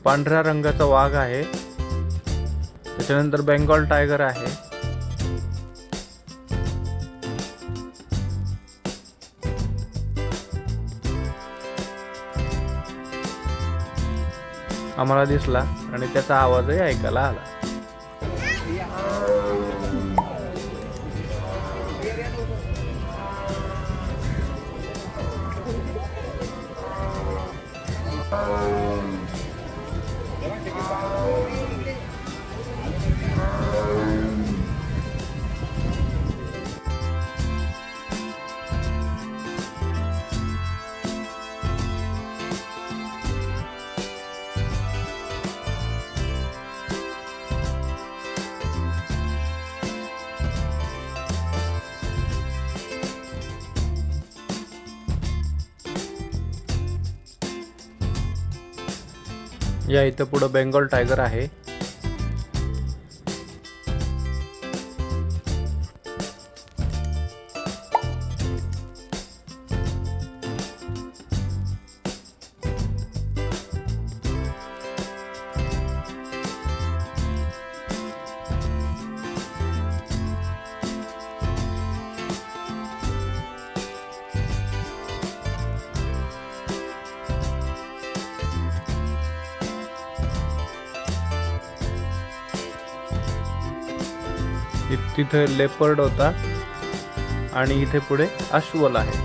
पांढऱ्या रंगाचा वाघ आहे, त्याच्यानंतर बेंगॉल टायगर आहे, आम्हाला दिसला आणि त्याचा आवाजही ऐकायला आला। या इथं पुढे बेंगॉल टायगर आहे। तिथे लेपर्ड होता आणि इथे पुढे अस्वल आहे।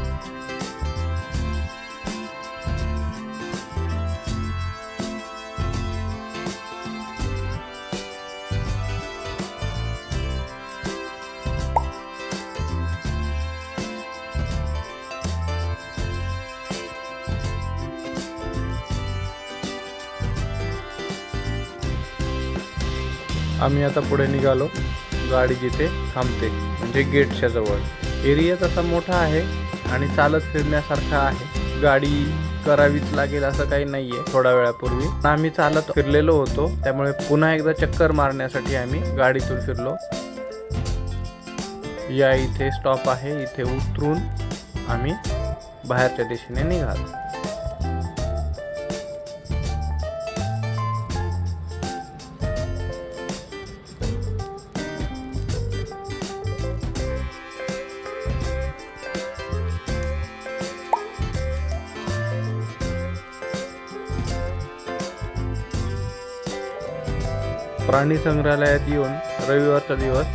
आम्ही आता पुढे निघालो। गाडी जिथे थांबते म्हणजे गेटच्या जवळ। एरिया तसा मोठा आहे आणि चालत फिरण्यासारखा आहे। गाडी करावीच लागेल असं काही नाहीये। थोड्या वेळापूर्वी आम्ही चालत फिरलेलो होतो, त्यामुळे पुन्हा एकदा चक्कर मारण्यासाठी आम्ही गाडीतून फिरलो। या इथे स्टॉप आहे, इथे उतरून आम्ही बाहेरच्या दिशेने निघालो। प्राणी संग्रहालयात येऊन रविवारचा दिवस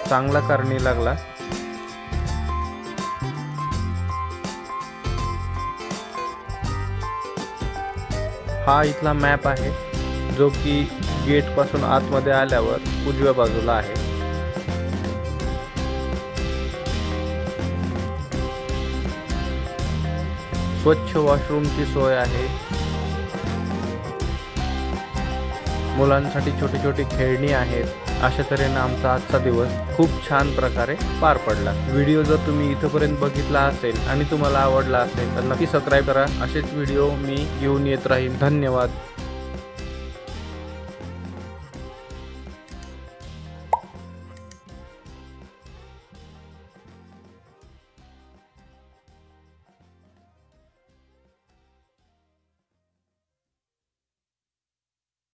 चांगला कारणी लागला। हा इथला मॅप आहे, जो की गेट पासून आतमध्ये आल्यावर उजव्या बाजूला आहे। स्वच्छ वॉशरूमची सोय आहे। मुलांसाठी छोटी छोटी खेळणी आहेत। अशा तऱ्हेने आमचा आजचा दिवस खूप छान प्रकारे पार पडला। व्हिडिओ जर तुम्ही इथपर्यंत बघितला असेल आणि तुम्हाला आवडला असेल तर नक्की सबस्क्राइब करा। असेच व्हिडिओ मी घेऊन येत राहीन। धन्यवाद।